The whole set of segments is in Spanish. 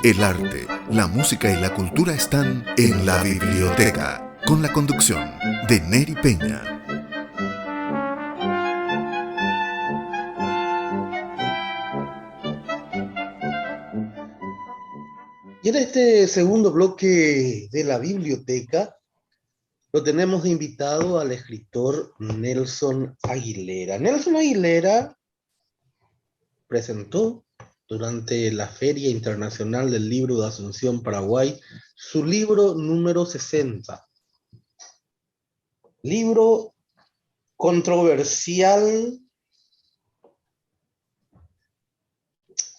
El arte, la música y la cultura están en la biblioteca, con la conducción de Neri Peña. Y en este segundo bloque de la biblioteca lo tenemos de invitado al escritor Nelson Aguilera. Nelson Aguilera presentó durante la Feria Internacional del Libro de Asunción, Paraguay, su libro número 60. Libro controversial,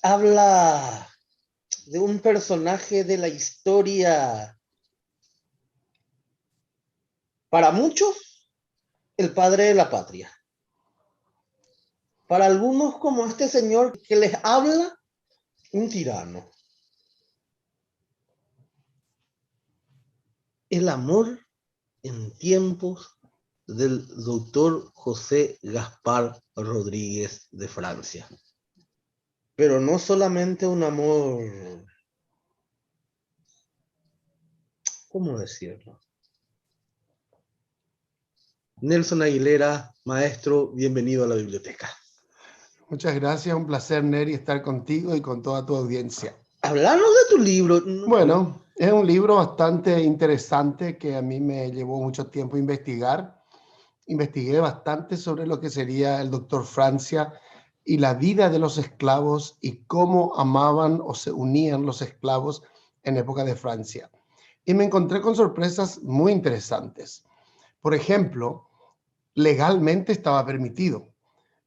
habla de un personaje de la historia, para muchos, el padre de la patria. Para algunos, como este señor que les habla, un tirano. El amor en tiempos del doctor José Gaspar Rodríguez de Francia. Pero no solamente un amor, ¿cómo decirlo? Nelson Aguilera, maestro, bienvenido a la biblioteca. Muchas gracias, un placer, Neri, estar contigo y con toda tu audiencia. Háblanos de tu libro. Bueno, es un libro bastante interesante que a mí me llevó mucho tiempo investigar. Investigué bastante sobre lo que sería el doctor Francia y la vida de los esclavos y cómo amaban o se unían los esclavos en época de Francia. Y me encontré con sorpresas muy interesantes. Por ejemplo, legalmente estaba permitido,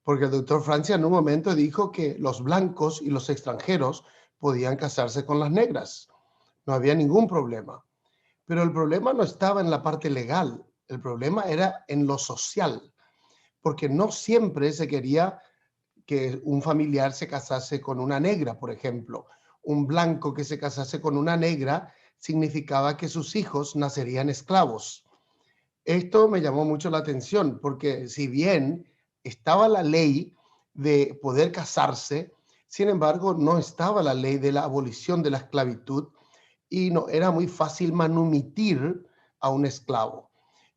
porque el doctor Francia en un momento dijo que los blancos y los extranjeros podían casarse con las negras. No había ningún problema. Pero el problema no estaba en la parte legal, el problema era en lo social, porque no siempre se quería que un familiar se casase con una negra, por ejemplo. Un blanco que se casase con una negra significaba que sus hijos nacerían esclavos. Esto me llamó mucho la atención, porque si bien estaba la ley de poder casarse, sin embargo, no estaba la ley de la abolición de la esclavitud y no era muy fácil manumitir a un esclavo.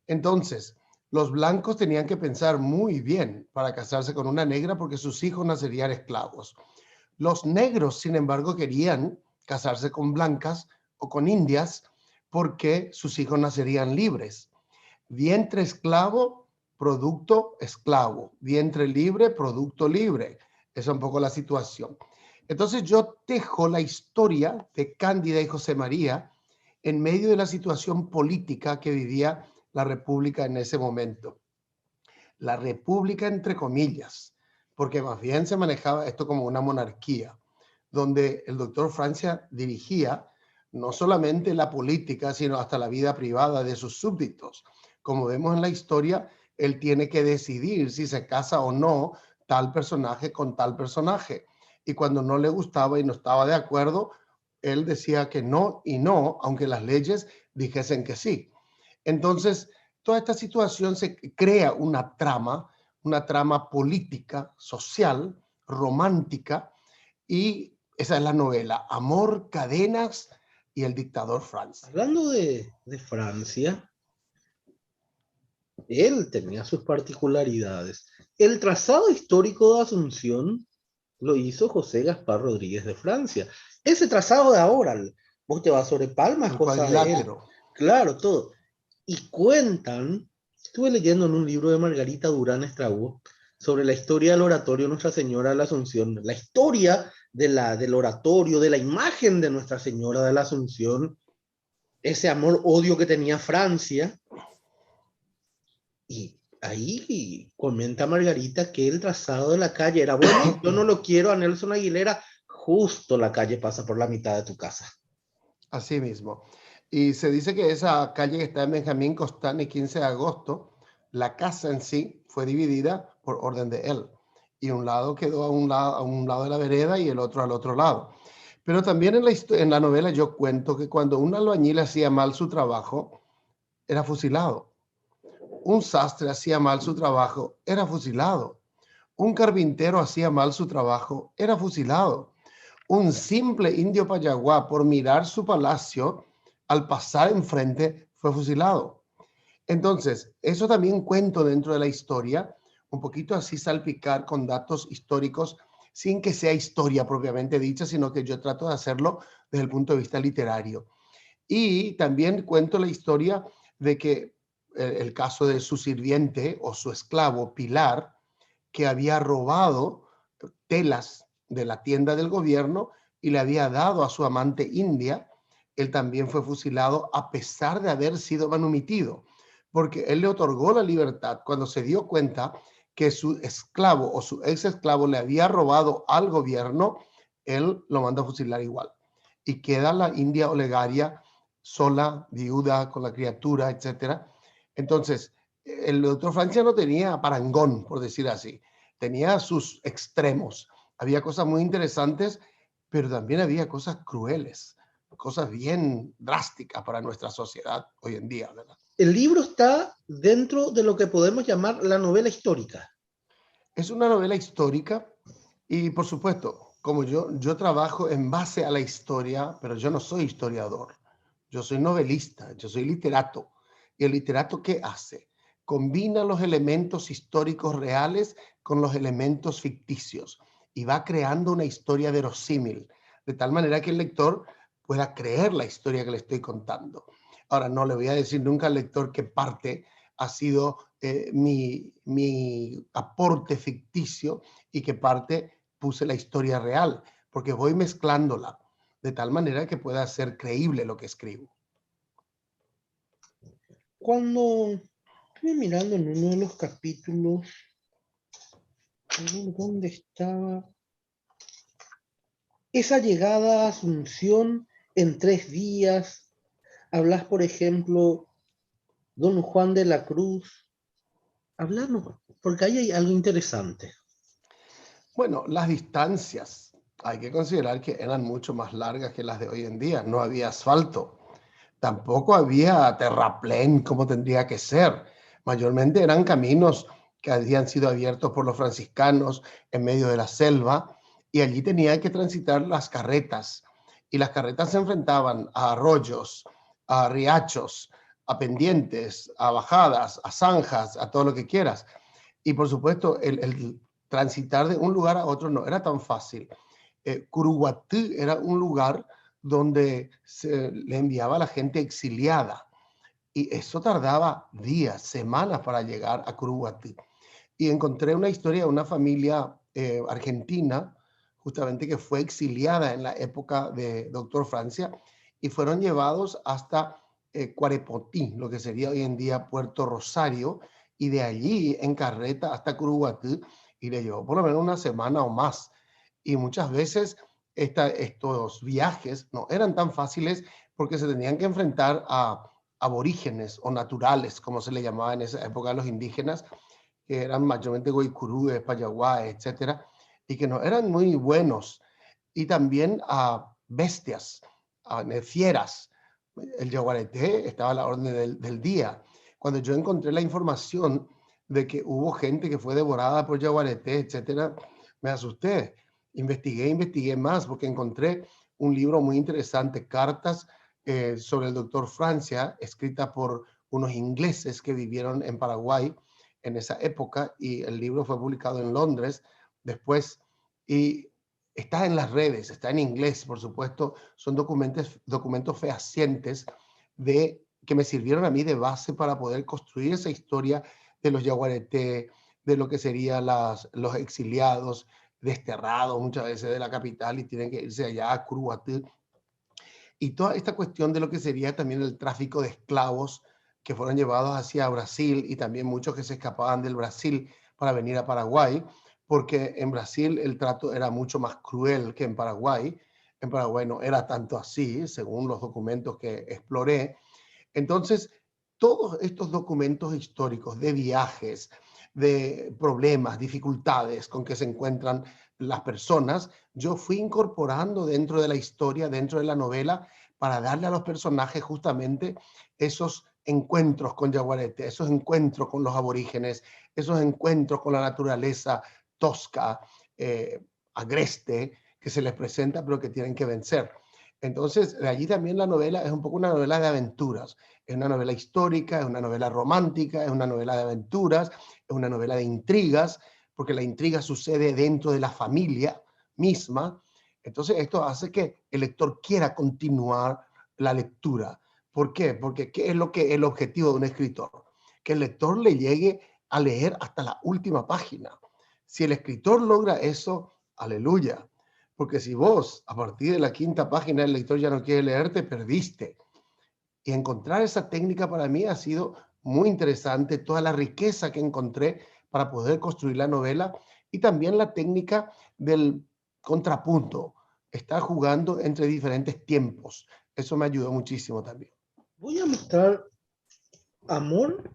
Entonces, los blancos tenían que pensar muy bien para casarse con una negra porque sus hijos nacerían esclavos. Los negros, sin embargo, querían casarse con blancas o con indias porque sus hijos nacerían libres. Vientre esclavo, producto esclavo. Vientre libre, producto libre. Esa es un poco la situación. Entonces yo tejo la historia de Cándida y José María en medio de la situación política que vivía la República en ese momento. La República entre comillas, porque más bien se manejaba esto como una monarquía, donde el doctor Francia dirigía no solamente la política, sino hasta la vida privada de sus súbditos. Como vemos en la historia, él tiene que decidir si se casa o no tal personaje con tal personaje. Y cuando no le gustaba y no estaba de acuerdo, él decía que no y no, aunque las leyes dijesen que sí. Entonces, toda esta situación se crea una trama política, social, romántica, y esa es la novela, Amor, Cadenas y el dictador Francia. Hablando de Francia, él tenía sus particularidades. El trazado histórico de Asunción lo hizo José Gaspar Rodríguez de Francia. Ese trazado de ahora, vos te vas sobre Palma, es cosa de él. Claro, todo. Y cuentan, estuve leyendo en un libro de Margarita Durán Estrabó sobre la historia del oratorio Nuestra Señora de la Asunción, la historia del oratorio, de la imagen de Nuestra Señora de la Asunción, ese amor-odio que tenía Francia. Y ahí comenta Margarita que el trazado de la calle era bueno. Yo no lo quiero a Nelson Aguilera, justo la calle pasa por la mitad de tu casa. Así mismo. Y se dice que esa calle que está en Benjamín Constant y 15 de agosto, la casa en sí fue dividida por orden de él. Y un lado quedó a un lado de la vereda y el otro al otro lado. Pero también en la novela yo cuento que cuando un albañil hacía mal su trabajo, era fusilado. Un sastre hacía mal su trabajo, era fusilado. Un carpintero hacía mal su trabajo, era fusilado. un simple indio payaguá, por mirar su palacio, al pasar enfrente, fue fusilado. Entonces, eso también cuento dentro de la historia, un poquito así salpicar con datos históricos, sin que sea historia propiamente dicha, sino que yo trato de hacerlo desde el punto de vista literario. Y también cuento la historia de que el caso de su sirviente o su esclavo, Pilar, que había robado telas de la tienda del gobierno y le había dado a su amante india. Él también fue fusilado a pesar de haber sido manumitido, porque él le otorgó la libertad cuando se dio cuenta que su esclavo o su ex esclavo le había robado al gobierno. Él lo mandó a fusilar igual. Y queda la India Olegaria sola, viuda, con la criatura, etcétera. Entonces, el doctor Francia no tenía parangón, por decir así. Tenía sus extremos. Había cosas muy interesantes, pero también había cosas crueles, cosas bien drásticas para nuestra sociedad hoy en día, ¿verdad? El libro está dentro de lo que podemos llamar la novela histórica. Es una novela histórica y, por supuesto, como yo trabajo en base a la historia, pero yo no soy historiador. Yo soy novelista, yo soy literato. ¿Y el literato qué hace? Combina los elementos históricos reales con los elementos ficticios y va creando una historia verosímil, de tal manera que el lector pueda creer la historia que le estoy contando. Ahora, no le voy a decir nunca al lector qué parte ha sido mi aporte ficticio y qué parte puse la historia real, porque voy mezclándola de tal manera que pueda ser creíble lo que escribo. Cuando estuve mirando en uno de los capítulos, ¿dónde estaba? Esa llegada a Asunción en 3 días. Hablas, por ejemplo, Don Juan de la Cruz. Hablamos, porque ahí hay algo interesante. Bueno, las distancias hay que considerar que eran mucho más largas que las de hoy en día. No había asfalto, tampoco había terraplén como tendría que ser. Mayormente eran caminos que habían sido abiertos por los franciscanos en medio de la selva y allí tenían que transitar las carretas. Y las carretas se enfrentaban a arroyos, a riachos, a pendientes, a bajadas, a zanjas, a todo lo que quieras. Y por supuesto, el transitar de un lugar a otro no era tan fácil. Curuguatí era un lugar donde se le enviaba a la gente exiliada y eso tardaba días, semanas para llegar a Curuguatí. Y encontré una historia de una familia argentina, justamente que fue exiliada en la época de Doctor Francia y fueron llevados hasta Cuarepotí, lo que sería hoy en día Puerto Rosario, y de allí en carreta hasta Curuguatí, y le llevó por lo menos una semana o más. Y muchas veces estos viajes no eran tan fáciles porque se tenían que enfrentar a aborígenes o naturales, como se le llamaba en esa época a los indígenas, que eran mayormente goicurúes, payaguás, etcétera, y que no eran muy buenos. Y también a bestias, a fieras. El yaguareté estaba a la orden del día. Cuando yo encontré la información de que hubo gente que fue devorada por yaguareté, etcétera, me asusté. Investigué más porque encontré un libro muy interesante, Cartas sobre el doctor Francia, escrita por unos ingleses que vivieron en Paraguay en esa época, y el libro fue publicado en Londres después, y está en las redes, está en inglés, por supuesto. Son documentos fehacientes que me sirvieron a mí de base para poder construir esa historia de los yaguareté, de lo que serían los exiliados, desterrados muchas veces de la capital y tienen que irse allá a Curuguatí. Y toda esta cuestión de lo que sería también el tráfico de esclavos que fueron llevados hacia Brasil y también muchos que se escapaban del Brasil para venir a Paraguay, porque en Brasil el trato era mucho más cruel que en Paraguay. En Paraguay no era tanto así, según los documentos que exploré. Entonces, todos estos documentos históricos de viajes, de problemas, dificultades con que se encuentran las personas, yo fui incorporando dentro de la historia, dentro de la novela, para darle a los personajes justamente esos encuentros con yaguareté, esos encuentros con los aborígenes, esos encuentros con la naturaleza tosca, agreste, que se les presenta, pero que tienen que vencer. Entonces, de allí también la novela es un poco una novela de aventuras. Es una novela histórica, es una novela romántica, es una novela de aventuras, es una novela de intrigas, porque la intriga sucede dentro de la familia misma. Entonces, esto hace que el lector quiera continuar la lectura. ¿Por qué? Porque ¿qué es lo que el objetivo de un escritor? Que el lector le llegue a leer hasta la última página. Si el escritor logra eso, aleluya. Porque si vos, a partir de la quinta página, el lector ya no quiere leer, te perdiste. Y encontrar esa técnica para mí ha sido muy interesante, toda la riqueza que encontré para poder construir la novela y también la técnica del contrapunto, estar jugando entre diferentes tiempos. Eso me ayudó muchísimo también. Voy a mostrar Amor,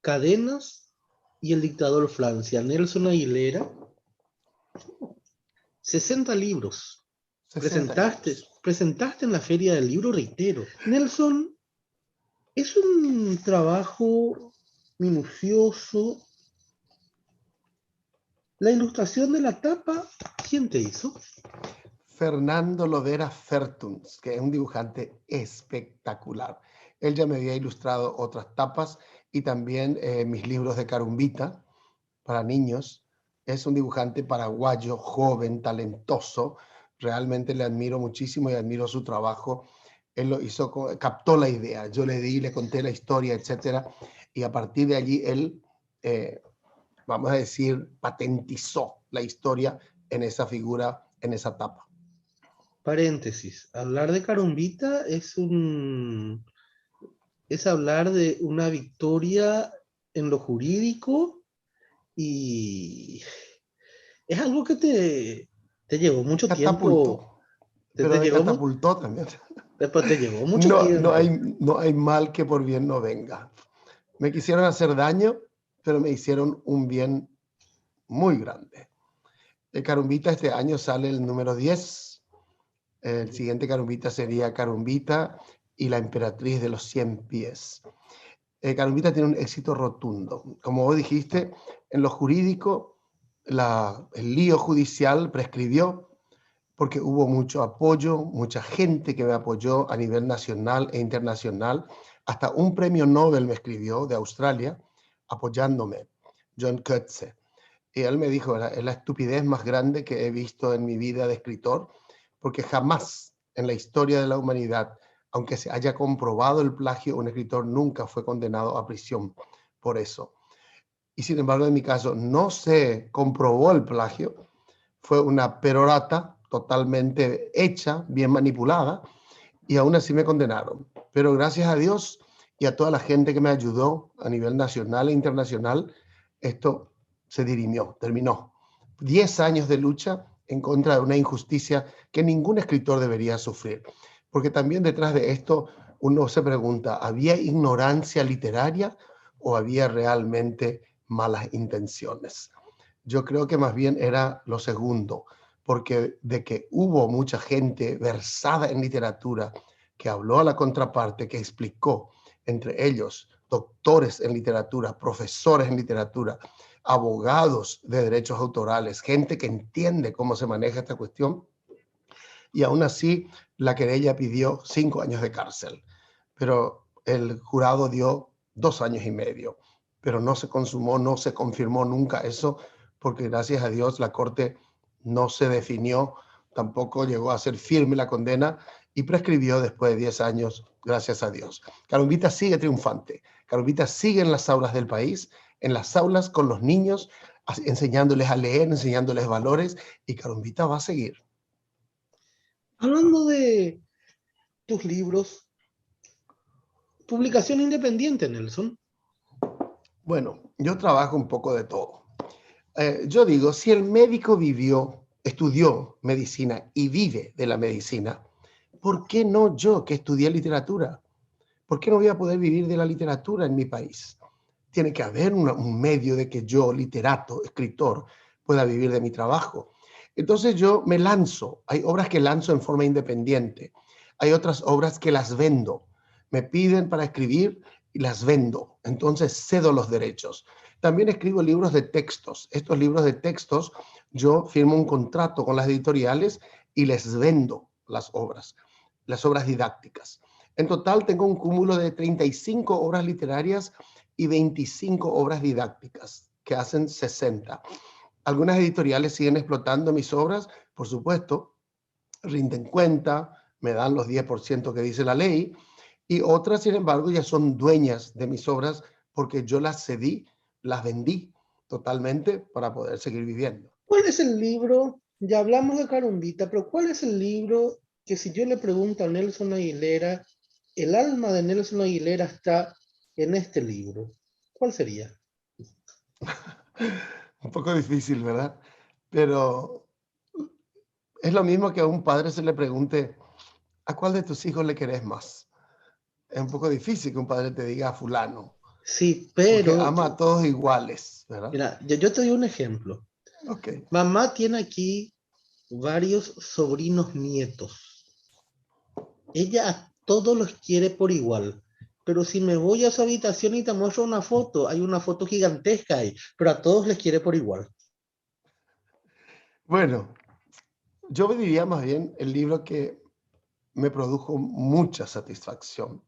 Cadenas y El dictador Francia, Nelson Aguilera. 60 libros. 60 años. Presentaste en la Feria del Libro, reitero. Nelson, es un trabajo minucioso. La ilustración de la tapa, ¿quién te hizo? Fernando Lodera Fertuns, que es un dibujante espectacular. Él ya me había ilustrado otras tapas y también mis libros de Carumbita para niños. Es un dibujante paraguayo, joven, talentoso. Realmente le admiro muchísimo y admiro su trabajo. Él lo hizo, captó la idea. Yo le di, le conté la historia, etcétera. Y a partir de allí él, vamos a decir, patentizó la historia en esa figura, en esa tapa. Paréntesis, hablar de Carumbita es hablar de una victoria en lo jurídico y es algo que te llevó mucho tiempo. Pero me catapultó también. Después te llevó mucho tiempo. No hay mal que por bien no venga. Me quisieron hacer daño, pero me hicieron un bien muy grande. De Carumbita este año sale el número 10. El siguiente Carumbita sería Carumbita y la emperatriz de los 100 pies. Carumbita tiene un éxito rotundo. Como vos dijiste, en lo jurídico, el lío judicial prescribió porque hubo mucho apoyo, mucha gente que me apoyó a nivel nacional e internacional. Hasta un premio Nobel me escribió de Australia apoyándome, John Coetzee. Y él me dijo, es la estupidez más grande que he visto en mi vida de escritor, porque jamás en la historia de la humanidad, aunque se haya comprobado el plagio, un escritor nunca fue condenado a prisión por eso. Y sin embargo, en mi caso, no se comprobó el plagio, fue una perorata totalmente hecha, bien manipulada, y aún así me condenaron. Pero gracias a Dios y a toda la gente que me ayudó a nivel nacional e internacional, esto se dirimió, terminó. 10 años de lucha en contra de una injusticia que ningún escritor debería sufrir. Porque también detrás de esto uno se pregunta, ¿había ignorancia literaria o había realmente malas intenciones? Yo creo que más bien era lo segundo, porque de que hubo mucha gente versada en literatura que habló a la contraparte, que explicó, entre ellos doctores en literatura, profesores en literatura, abogados de derechos autorales, gente que entiende cómo se maneja esta cuestión, y aún así la querella pidió 5 años de cárcel, pero el jurado dio 2 años y medio, pero no se consumó, no se confirmó nunca eso, porque gracias a Dios la corte no se definió, tampoco llegó a ser firme la condena y prescribió después de 10 años, gracias a Dios. Carumbita sigue triunfante, Carumbita sigue en las aulas del país, en las aulas con los niños, enseñándoles a leer, enseñándoles valores, y Carumbita va a seguir. Hablando de tus libros, publicación independiente, Nelson. Bueno, yo trabajo un poco de todo. Yo digo, si el médico estudió medicina y vive de la medicina, ¿por qué no yo que estudié literatura? ¿Por qué no voy a poder vivir de la literatura en mi país? Tiene que haber un medio de que yo, literato, escritor, pueda vivir de mi trabajo. Entonces yo me lanzo. Hay obras que lanzo en forma independiente. Hay otras obras que las vendo. Me piden para escribir y las vendo. Entonces cedo los derechos. También escribo libros de textos. Estos libros de textos, yo firmo un contrato con las editoriales y les vendo las obras didácticas. En total tengo un cúmulo de 35 obras literarias y 25 obras didácticas, que hacen 60. Algunas editoriales siguen explotando mis obras, por supuesto, rinden cuenta, me dan los 10% que dice la ley, y otras, sin embargo, ya son dueñas de mis obras porque yo las cedí, las vendí totalmente para poder seguir viviendo. ¿Cuál es el libro? Ya hablamos de Carumbita, pero ¿cuál es el libro que si yo le pregunto a Nelson Aguilera, el alma de Nelson Aguilera está en este libro? ¿Cuál sería? Un poco difícil, ¿verdad? Pero es lo mismo que a un padre se le pregunte, ¿a cuál de tus hijos le querés más? Es un poco difícil que un padre te diga a fulano, Sí, porque pero, ama a todos iguales, ¿verdad? mira, yo te doy un ejemplo. Ok. Mamá tiene aquí varios sobrinos nietos. Ella a todos los quiere por igual. Pero si me voy a su habitación y te muestro una foto, hay una foto gigantesca ahí, pero a todos les quiere por igual. Bueno, yo diría más bien el libro que me produjo mucha satisfacción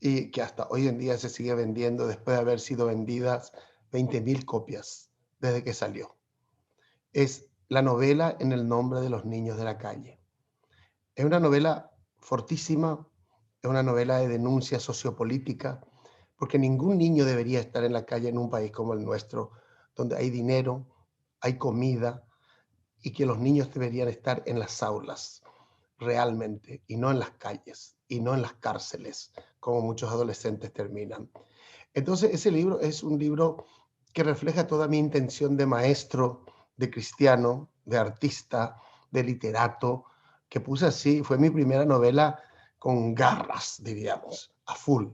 y que hasta hoy en día se sigue vendiendo después de haber sido vendidas 20.000 copias desde que salió. Es la novela En el nombre de los niños de la calle. Es una novela fortísima, es una novela de denuncia sociopolítica, porque ningún niño debería estar en la calle en un país como el nuestro, donde hay dinero, hay comida, y que los niños deberían estar en las aulas, realmente, y no en las calles, y no en las cárceles, como muchos adolescentes terminan. Entonces, ese libro es un libro que refleja toda mi intención de maestro, de cristiano, de artista, de literato, que puse así, fue mi primera novela con garras, diríamos, a full.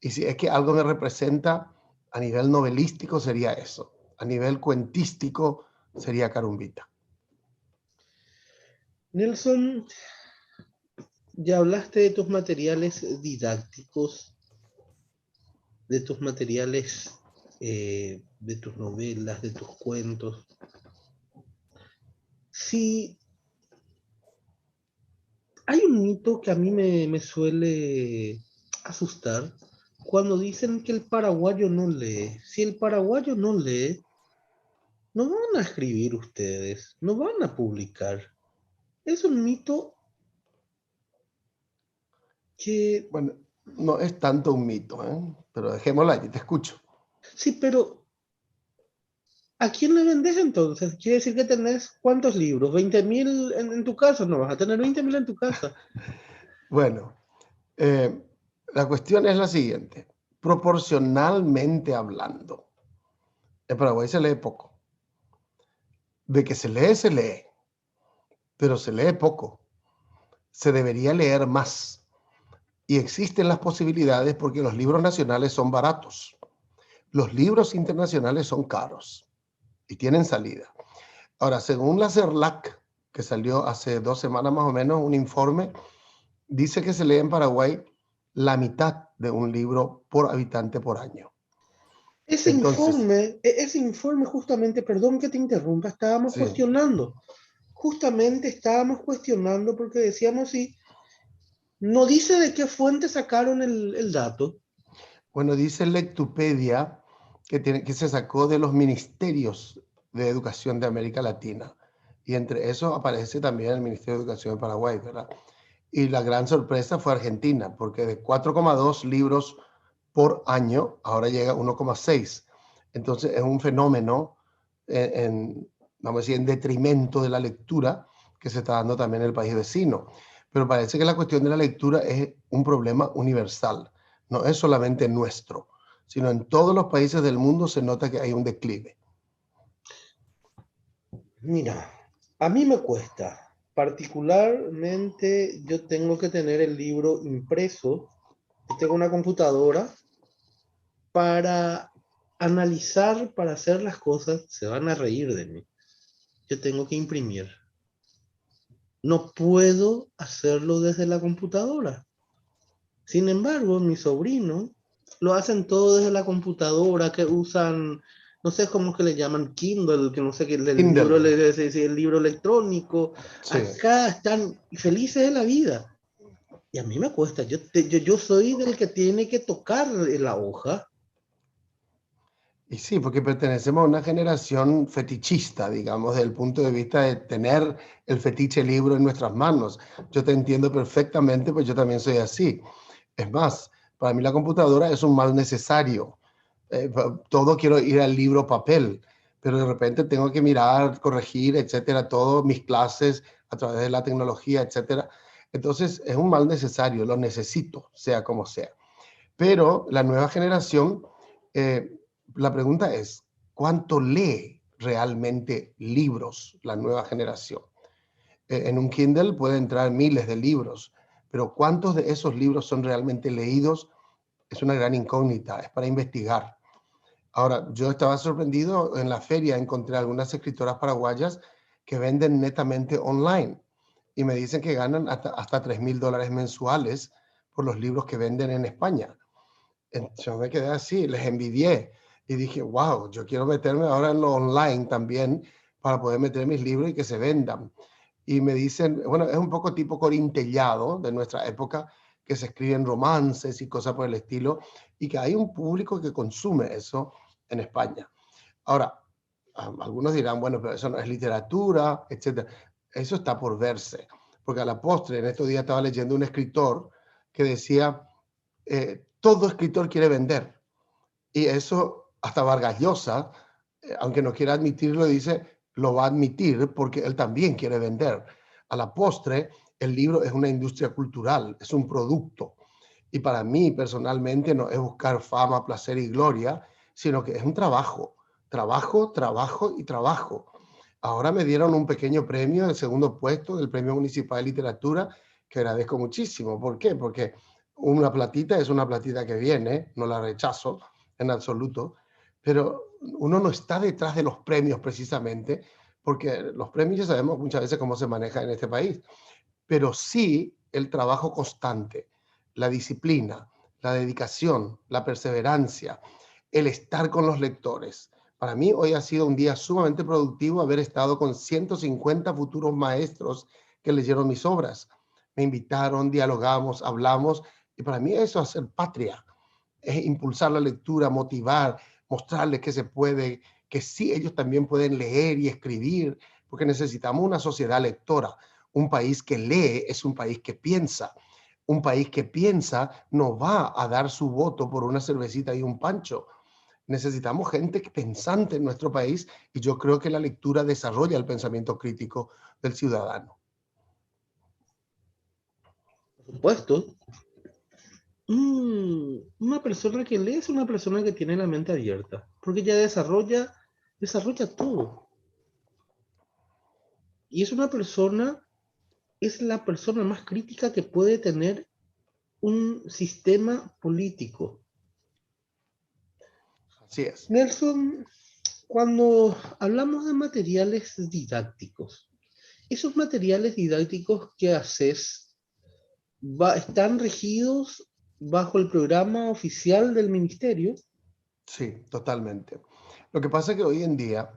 Y si es que algo me representa a nivel novelístico sería eso, a nivel cuentístico sería Carumbita. Nelson, ya hablaste de tus materiales didácticos, de tus materiales, de tus novelas, de tus cuentos. Sí, hay un mito que a mí me suele asustar cuando dicen que el paraguayo no lee. Si el paraguayo no lee, no van a escribir ustedes, no van a publicar. Es un mito que, Bueno, no es tanto un mito, ¿eh? Pero dejémoslo allí, te escucho. sí, pero ¿a quién le vendes entonces? Quiere decir que tenés ¿cuántos libros? ¿20.000 en tu casa? No vas a tener 20.000 en tu casa. Bueno, eh, la cuestión es la siguiente. Proporcionalmente hablando, en Paraguay se lee poco. De que se lee, pero se lee poco. Se debería leer más. Y existen las posibilidades porque los libros nacionales son baratos. Los libros internacionales son caros y tienen salida. Ahora, según la CERLAC, que salió hace 2 semanas más o menos, un informe, dice que se lee en Paraguay la mitad de un libro por habitante por año. Entonces, Ese informe justamente, perdón que te interrumpa, sí. justamente estábamos cuestionando porque decíamos si no dice de qué fuente sacaron el dato. Bueno, dice Lectupedia que se sacó de los ministerios de educación de América Latina. Y entre eso aparece también el Ministerio de Educación de Paraguay, ¿verdad? Y la gran sorpresa fue Argentina, porque de 4,2 libros por año, ahora llega a 1,6. Entonces es un fenómeno vamos a decir, en detrimento de la lectura que se está dando también en el país vecino. Pero parece que la cuestión de la lectura es un problema universal. No es solamente nuestro, sino en todos los países del mundo se nota que hay un declive. Mira, a mí me cuesta. Particularmente yo tengo que tener el libro impreso. Yo tengo una computadora para analizar, para hacer las cosas. Se van a reír de mí. Yo tengo que imprimir. No puedo hacerlo desde la computadora. Sin embargo, mi sobrino lo hacen todo desde la computadora, que usan, no sé cómo es que le llaman, Kindle, que no sé qué, Kindle. el libro electrónico. Sí. Acá están felices de la vida. Y a mí me cuesta, yo soy del que tiene que tocar la hoja. Y sí, porque pertenecemos a una generación fetichista, digamos, desde el punto de vista de tener el fetiche libro en nuestras manos. Yo te entiendo perfectamente, pues yo también soy así. Es más, para mí la computadora es un mal necesario. Todo quiero ir al libro papel, pero de repente tengo que mirar, corregir, etcétera, todas mis clases a través de la tecnología, etcétera. Entonces es un mal necesario, lo necesito, sea como sea. Pero la nueva generación, eh, la pregunta es, ¿cuánto lee realmente libros la nueva generación? En un Kindle puede entrar miles de libros, pero ¿cuántos de esos libros son realmente leídos? Es una gran incógnita, es para investigar. Ahora, yo estaba sorprendido en la feria, encontré algunas escritoras paraguayas que venden netamente online y me dicen que ganan hasta $3,000 mensuales por los libros que venden en España. Yo me quedé así, les envidié y dije, wow, yo quiero meterme ahora en lo online también para poder meter mis libros y que se vendan. Y me dicen, bueno, es un poco tipo corintellado de nuestra época, que se escriben romances y cosas por el estilo, y que hay un público que consume eso en España. Ahora, algunos dirán, bueno, pero eso no es literatura, etcétera. Eso está por verse, porque a la postre, en estos días estaba leyendo un escritor que decía, todo escritor quiere vender. Y eso hasta Vargas Llosa, aunque no quiera admitirlo, dice, lo va a admitir porque él también quiere vender. A la postre, el libro es una industria cultural, es un producto. Y para mí, personalmente, no es buscar fama, placer y gloria, sino que es un trabajo. Trabajo, trabajo y trabajo. Ahora me dieron un pequeño premio, el segundo puesto del Premio Municipal de Literatura, que agradezco muchísimo. ¿Por qué? Porque una platita es una platita que viene, no la rechazo en absoluto, pero uno no está detrás de los premios precisamente, porque los premios ya sabemos muchas veces cómo se maneja en este país, pero sí el trabajo constante, la disciplina, la dedicación, la perseverancia, el estar con los lectores. Para mí hoy ha sido un día sumamente productivo haber estado con 150 futuros maestros que leyeron mis obras. Me invitaron, dialogamos, hablamos, y para mí eso es hacer patria, es impulsar la lectura, motivar, mostrarles que se puede, que sí, ellos también pueden leer y escribir, porque necesitamos una sociedad lectora. Un país que lee es un país que piensa. Un país que piensa no va a dar su voto por una cervecita y un pancho. Necesitamos gente pensante en nuestro país y yo creo que la lectura desarrolla el pensamiento crítico del ciudadano. Por supuesto. Una persona que lee es una persona que tiene la mente abierta, porque ya desarrolla todo. Y es la persona más crítica que puede tener un sistema político. Así es. Nelson, cuando hablamos de materiales didácticos, esos materiales didácticos que haces están regidos bajo el programa oficial del ministerio. Sí, totalmente. Lo que pasa es que hoy en día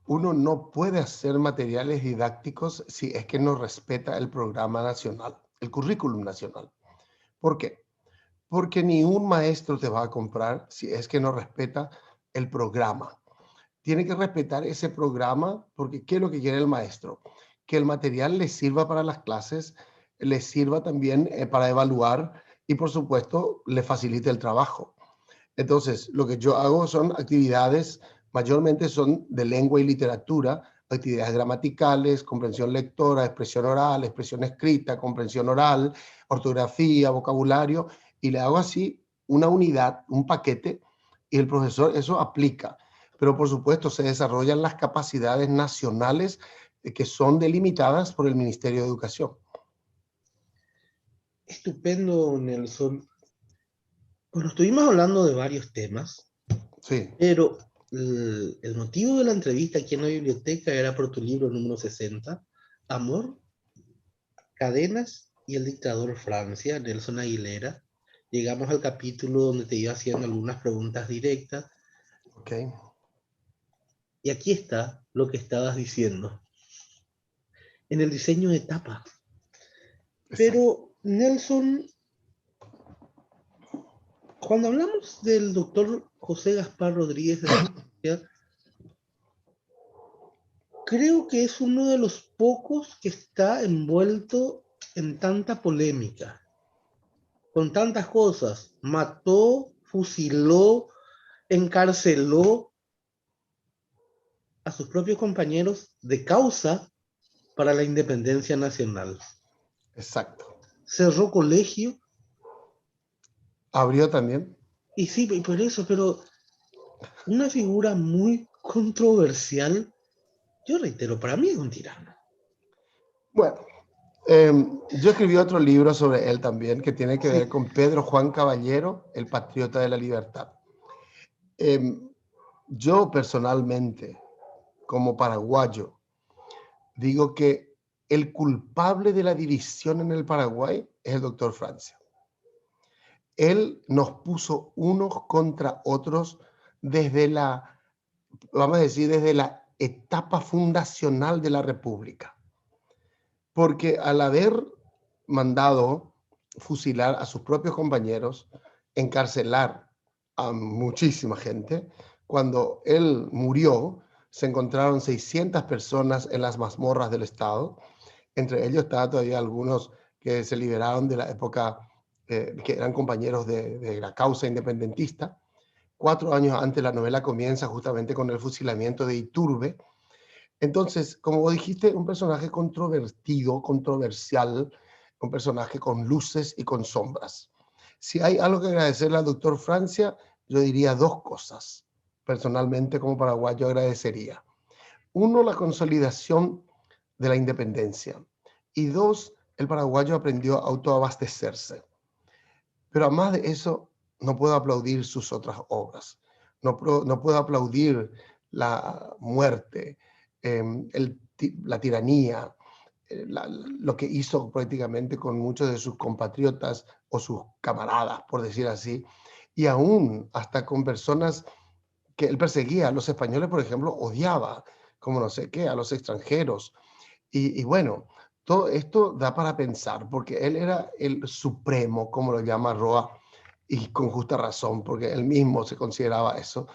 uno no puede hacer materiales didácticos si es que no respeta el programa nacional, el currículum nacional. ¿Por qué? Porque ni un maestro te va a comprar si es que no respeta el programa. Tiene que respetar ese programa porque ¿qué es lo que quiere el maestro? Que el material le sirva para las clases, le sirva también para evaluar y por supuesto le facilite el trabajo. Entonces, lo que yo hago son actividades, mayormente son de lengua y literatura, actividades gramaticales, comprensión lectora, expresión oral, expresión escrita, comprensión oral, ortografía, vocabulario, y le hago así una unidad, un paquete, y el profesor eso aplica. Pero por supuesto se desarrollan las capacidades nacionales que son delimitadas por el Ministerio de Educación. Estupendo, Nelson. Bueno, estuvimos hablando de varios temas, Sí, pero el motivo de la entrevista aquí en la biblioteca era por tu libro número 60, Amor, Cadenas y el dictador Francia, Nelson Aguilera. llegamos al capítulo donde te iba haciendo algunas preguntas directas. Ok. Y aquí está lo que estabas diciendo. En el diseño de tapa. Pero, Nelson, cuando hablamos del doctor José Gaspar Rodríguez de Francia, creo que es uno de los pocos que está envuelto en tanta polémica, con tantas cosas. Mató, fusiló, encarceló a sus propios compañeros de causa para la independencia nacional. Exacto. Cerró colegio. Abrió también. Y sí, por eso, pero una figura muy controversial. Yo reitero, para mí es un tirano. Bueno, yo escribí otro libro sobre él también, que tiene que ver con Pedro Juan Caballero, el patriota de la libertad. Yo personalmente, como paraguayo, digo que el culpable de la división en el Paraguay es el doctor Francia. Él nos puso unos contra otros desde la, vamos a decir, desde la etapa fundacional de la República. Porque al haber mandado fusilar a sus propios compañeros, encarcelar a muchísima gente, cuando él murió, se encontraron 600 personas en las mazmorras del Estado. Entre ellos estaban todavía algunos que se liberaron de la época, que eran compañeros de la causa independentista. 4 años antes la novela comienza justamente con el fusilamiento de Iturbe. Entonces, como vos dijiste, un personaje controvertido, controversial, un personaje con luces y con sombras. Si hay algo que agradecerle al doctor Francia, yo diría 2 cosas. Personalmente, como paraguayo, agradecería. 1, la consolidación de la independencia. Y 2, el paraguayo aprendió a autoabastecerse. Pero además de eso, no puedo aplaudir sus otras obras. No puedo aplaudir la muerte, la tiranía, lo que hizo prácticamente con muchos de sus compatriotas o sus camaradas, por decir así, y aún hasta con personas que él perseguía. A los españoles, por ejemplo, odiaba, como no sé qué, a los extranjeros. Y bueno, todo esto da para pensar, porque él era el supremo, como lo llama Roa, y con justa razón, porque él mismo se consideraba eso,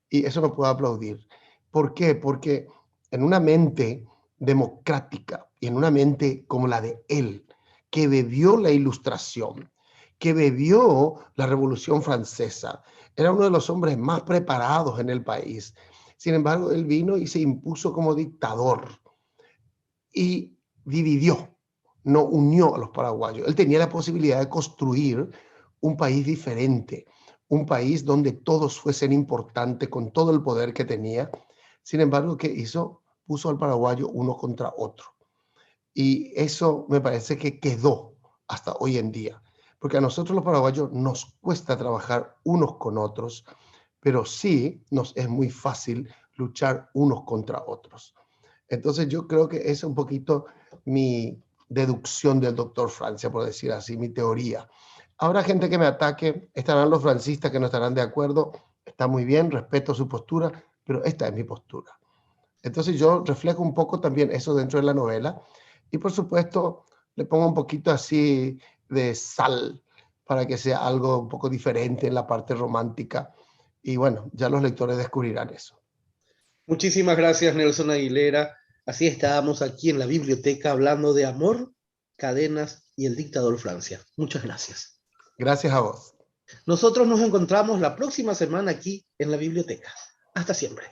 y eso no puedo aplaudir. ¿Por qué? Porque en una mente democrática y en una mente como la de él, que bebió la Ilustración, que bebió la Revolución Francesa, era uno de los hombres más preparados en el país. Sin embargo, él vino y se impuso como dictador y dividió, no unió a los paraguayos. Él tenía la posibilidad de construir un país diferente, un país donde todos fuesen importantes con todo el poder que tenía. Sin embargo, ¿qué hizo? Puso al paraguayo uno contra otro. Y eso me parece que quedó hasta hoy en día, porque a nosotros los paraguayos nos cuesta trabajar unos con otros, pero sí nos es muy fácil luchar unos contra otros. Entonces yo creo que es un poquito mi deducción del doctor Francia, por decir así, mi teoría. Habrá gente que me ataque, estarán los francistas que no estarán de acuerdo, está muy bien, respeto su postura, pero esta es mi postura. Entonces yo reflejo un poco también eso dentro de la novela y por supuesto le pongo un poquito así de sal para que sea algo un poco diferente en la parte romántica y bueno, ya los lectores descubrirán eso. Muchísimas gracias, Nelson Aguilera. Así estábamos aquí en la biblioteca hablando de amor, cadenas y el dictador Francia. Muchas gracias. Gracias a vos. Nosotros nos encontramos la próxima semana aquí en la biblioteca. Hasta siempre.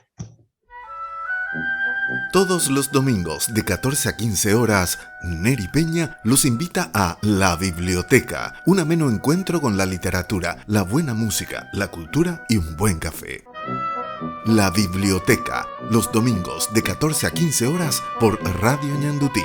Todos los domingos de 14 a 15 horas, Neri Peña los invita a La Biblioteca, un ameno encuentro con la literatura, la buena música, la cultura y un buen café. La Biblioteca, los domingos de 14 a 15 horas por Radio Ñandutí.